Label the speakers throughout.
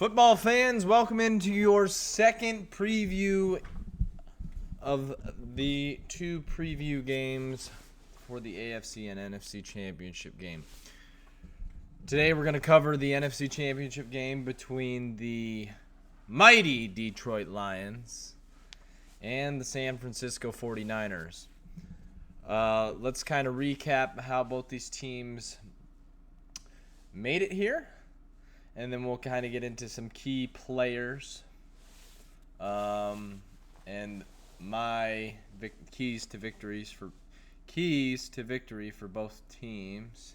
Speaker 1: Football fans, welcome into your second preview of the two preview games for the AFC and NFC Championship game. Today we're going to cover the NFC Championship game between the mighty Detroit Lions and the San Francisco 49ers. Let's kind of recap how both these teams made it here. And then we'll kind of get into some key players and my keys to victory for both teams.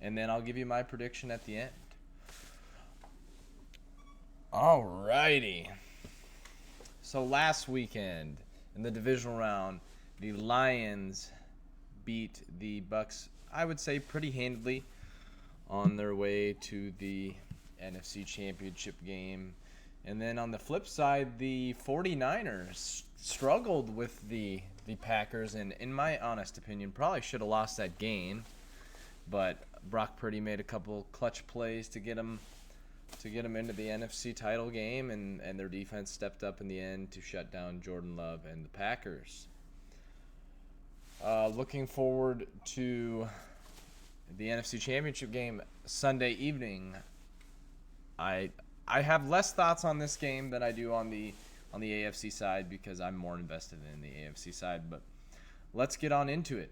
Speaker 1: And then I'll give you my prediction at the end. Alrighty. So last weekend in the divisional round, the Lions beat the Bucks, I would say pretty handily, on their way to the NFC Championship game. And then on the flip side, the 49ers struggled with the Packers, and in my honest opinion, probably should have lost that game. But Brock Purdy made a couple clutch plays to get them into the NFC title game, and their defense stepped up in the end to shut down Jordan Love and the Packers. Looking forward to the NFC Championship game Sunday evening. I have less thoughts on this game than I do on the AFC side because I'm more invested in the AFC side. But let's get on into it.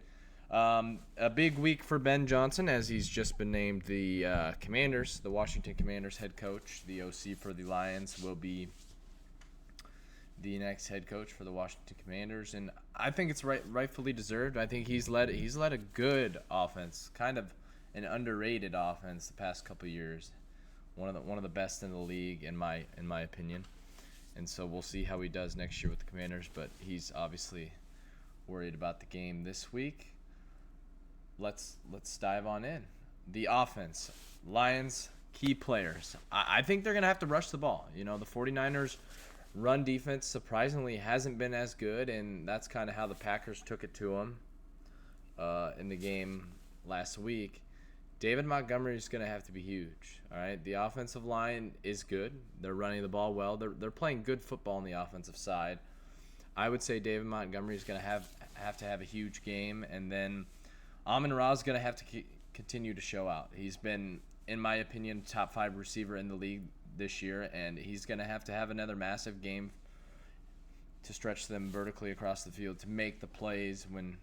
Speaker 1: A big week for Ben Johnson as he's just been named the Washington Commanders head coach. The OC for the Lions will be the next head coach for the Washington Commanders, and I think it's rightfully deserved. I think he's led a good offense, kind of an underrated offense the past couple of years. One of the best in the league in my opinion. And so we'll see how he does next year with the Commanders, but he's obviously worried about the game this week. Let's dive on in. The offense, Lions key players. I think they're going to have to rush the ball. You know, the 49ers run defense surprisingly hasn't been as good, and that's kind of how the Packers took it to them in the game last week. David Montgomery is going to have to be huge. All right, the offensive line is good. They're running the ball well. They're playing good football on the offensive side. I would say David Montgomery is going to have to have a huge game, and then Amon-Ra is going to have to continue to show out. He's been, in my opinion, top 5 receiver in the league this year, and he's going to have another massive game to stretch them vertically across the field to make the plays when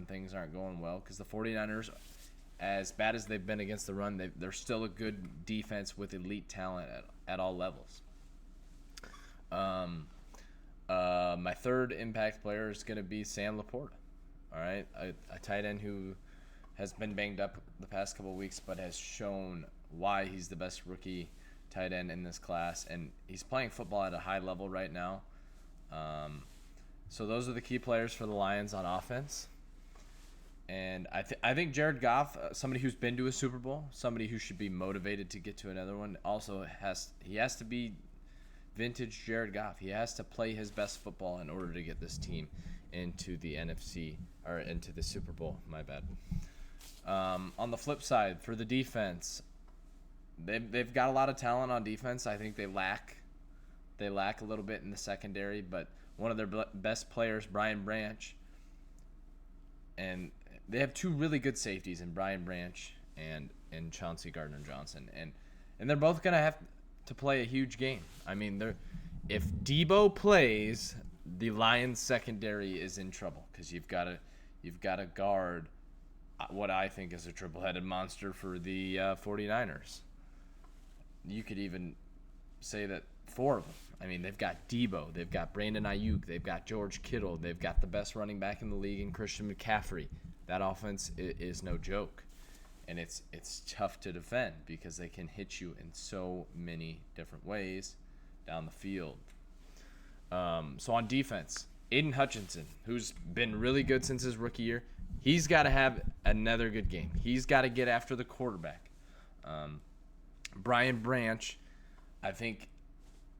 Speaker 1: things aren't going well, because the 49ers, as bad as they've been against the run, they're still a good defense with elite talent at all levels. My third impact player is going to be Sam Laporta. All right, a tight end who has been banged up the past couple of weeks, but has shown why he's the best rookie tight end in this class, and he's playing football at a high level right now. So those are the key players for the Lions on offense. And I think Jared Goff, somebody who's been to a Super Bowl, somebody who should be motivated to get to another one, also has to be vintage Jared Goff. He has to play his best football in order to get this team into the NFC or into the Super Bowl. My bad. On the flip side, for the defense, they've got a lot of talent on defense. I think they lack a little bit in the secondary, but one of their best players, Brian Branch, and they have two really good safeties in Brian Branch and Chauncey Gardner-Johnson, and they're both going to have to play a huge game. I mean, if Debo plays, the Lions secondary is in trouble because you've got to guard what I think is a triple-headed monster for the 49ers. You could even say that 4 of them. I mean, they've got Debo, they've got Brandon Ayuk, they've got George Kittle, they've got the best running back in the league in Christian McCaffrey. That offense is no joke, and it's tough to defend because they can hit you in so many different ways down the field. So on defense, Aiden Hutchinson, who's been really good since his rookie year, he's got to have another good game. He's got to get after the quarterback. Brian Branch, I think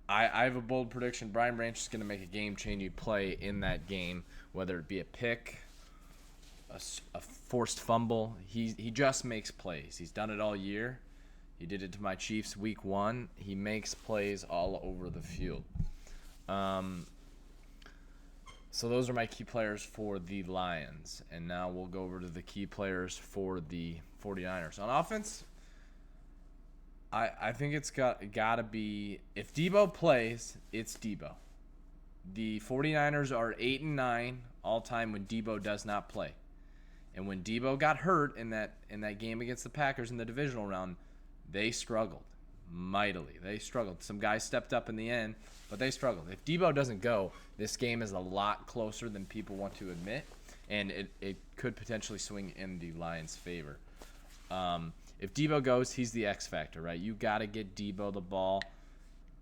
Speaker 1: I have a bold prediction. Brian Branch is going to make a game-changing play in that game, whether it be a pick, a forced fumble. He just makes plays. He's done it all year. He did it to my Chiefs week 1. He makes plays all over the field. So those are my key players for the Lions. And now we'll go over to the key players for the 49ers. On offense, I think it's got to be, if Debo plays, it's Debo. The 49ers are 8-9 all time when Debo does not play. And when Debo got hurt in that game against the Packers in the divisional round, they struggled mightily. They struggled. Some guys stepped up in the end, but they struggled. If Debo doesn't go, this game is a lot closer than people want to admit, and it could potentially swing in the Lions' favor. If Debo goes, he's the X factor, right? You got to get Debo the ball.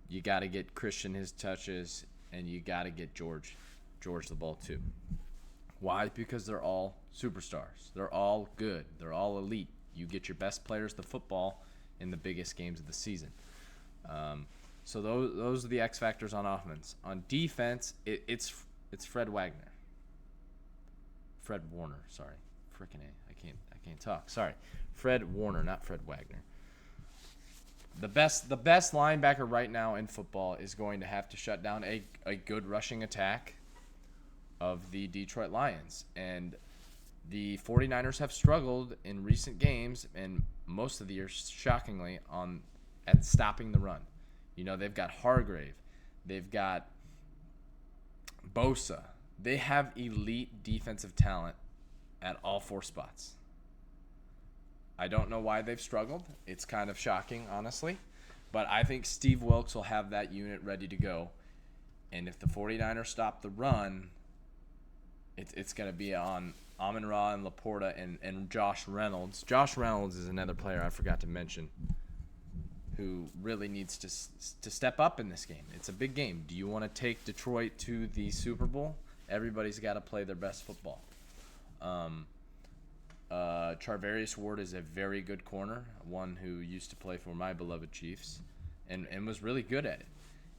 Speaker 1: You got to get Christian his touches, and you got to get George the ball too. Why? Because they're all superstars. They're all good. They're all elite. You get your best players the football in the biggest games of the season. So those are the X factors on offense. On defense, it's Fred Warner. Sorry, freaking A. I can't talk. Sorry, Fred Warner, not Fred Wagner. The best linebacker right now in football is going to have to shut down a good rushing attack of the Detroit Lions. And the 49ers have struggled in recent games and most of the year, shockingly, at stopping the run. You know, they've got Hargrave. They've got Bosa. They have elite defensive talent at all 4 spots. I don't know why they've struggled. It's kind of shocking, honestly. But I think Steve Wilkes will have that unit ready to go. And if the 49ers stop the run, it's going to be on Amon-Ra and Laporta and Josh Reynolds. Josh Reynolds is another player I forgot to mention who really needs to step up in this game. It's a big game. Do you want to take Detroit to the Super Bowl? Everybody's got to play their best football. Charvarius Ward is a very good corner, one who used to play for my beloved Chiefs and was really good at it.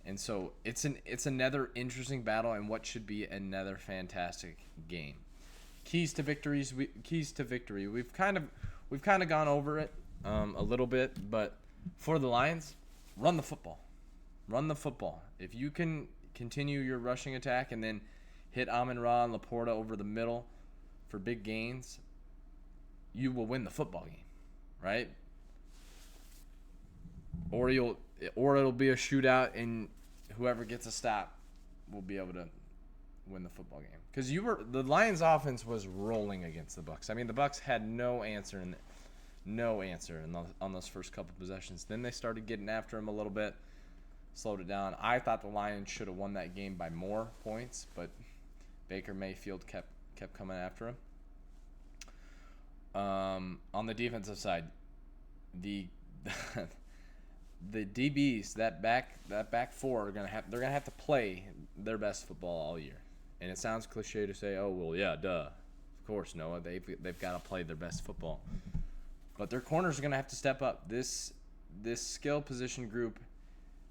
Speaker 1: And so it's another interesting battle and what should be another fantastic game. Keys to victory. We've kind of gone over it a little bit, but for the Lions, run the football. Run the football. If you can continue your rushing attack and then hit Amon-Ra and Laporta over the middle for big gains, you will win the football game, right? Or it'll be a shootout and whoever gets a stop will be able to win the football game. Because the Lions' offense was rolling against the Bucs. I mean, the Bucs had no answer on those first couple possessions. Then they started getting after him a little bit, slowed it down. I thought the Lions should have won that game by more points, but Baker Mayfield kept coming after him. On the defensive side, the DBs, that back 4 they're gonna have to play their best football all year. And it sounds cliche to say, oh well, yeah, duh. Of course, Noah. They've got to play their best football. But their corners are gonna have to step up. This skill position group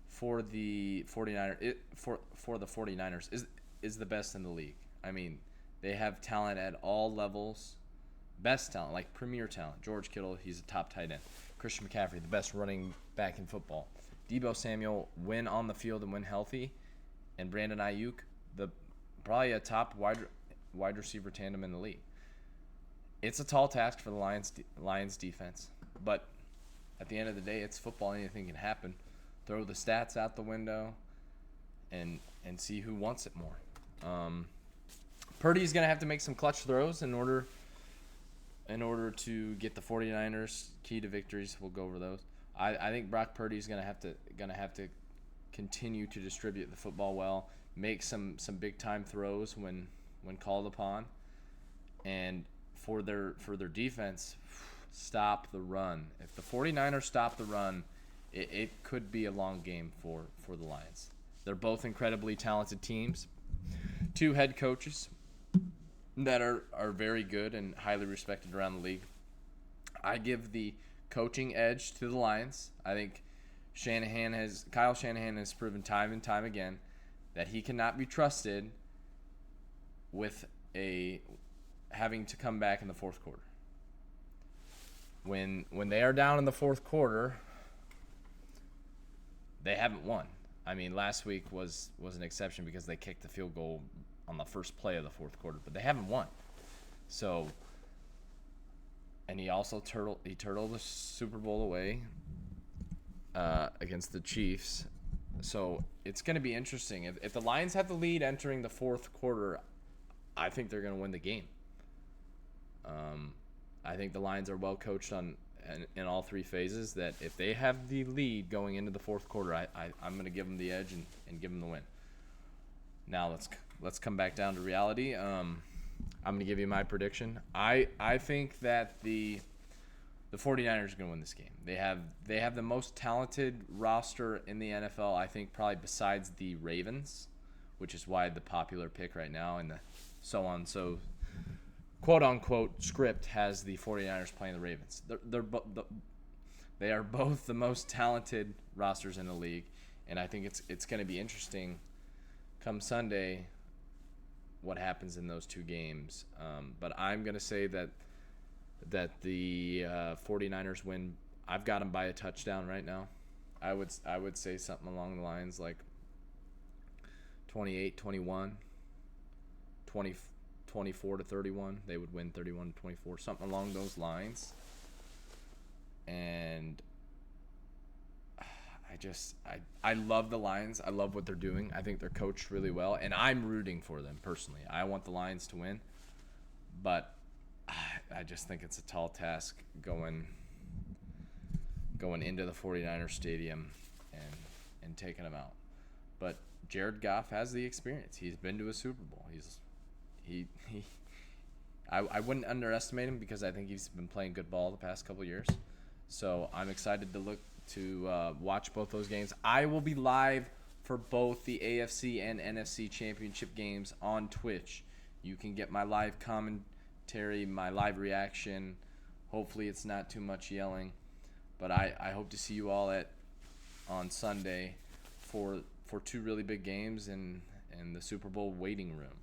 Speaker 1: for the 49ers for the 49ers is the best in the league. I mean, they have talent at all levels. Best talent, like premier talent. George Kittle, he's a top tight end. Christian McCaffrey, the best running back in football. Deebo Samuel, when on the field and when healthy. And Brandon Ayuk, probably a top wide receiver tandem in the league. It's a tall task for the Lions defense. But at the end of the day, it's football. Anything can happen. Throw the stats out the window and see who wants it more. Purdy's going to have to make some clutch throws in order to get the 49ers key to victories. We'll go over those. I think Brock Purdy's gonna have to continue to distribute the football well, make some big time throws when called upon, and for their defense, stop the run. If the 49ers stop the run, it could be a long game for the Lions. They're both incredibly talented teams. 2 head coaches that are very good and highly respected around the league. I give the coaching edge to the Lions. I think Kyle Shanahan has proven time and time again that he cannot be trusted with having to come back in the fourth quarter. When they are down in the fourth quarter, they haven't won. I mean, last week was an exception because they kicked the field goal on the first play of the fourth quarter, but they haven't won. So, and he also turtled the Super Bowl away against the Chiefs. So it's going to be interesting. If the Lions have the lead entering the fourth quarter, I think they're going to win the game. I think the Lions are well coached in all three phases. That if they have the lead going into the fourth quarter, I'm going to give them the edge and give them the win. Now let's come back down to reality. I'm going to give you my prediction. I think that the 49ers are going to win this game. They have the most talented roster in the NFL, I think, probably besides the Ravens, which is why the popular pick right now and the so on. So, quote-unquote, script has the 49ers playing the Ravens. They are both the most talented rosters in the league, and I think it's going to be interesting come Sunday what happens in those two games. But I'm going to say that the 49ers win. I've got them by a touchdown right now. I would say something along the lines like 28-21, 24-31. They would win 31-24, something along those lines. And I love the Lions. I love what they're doing. I think they're coached really well, and I'm rooting for them personally. I want the Lions to win, but I just think it's a tall task going into the 49ers stadium and taking them out. But Jared Goff has the experience. He's been to a Super Bowl. I wouldn't underestimate him because I think he's been playing good ball the past couple of years. So I'm excited to watch both those games. I will be live for both the AFC and NFC championship games on Twitch. You can get my live commentary, my live reaction. Hopefully it's not too much yelling. But I hope to see you all on Sunday for two really big games in the Super Bowl waiting room.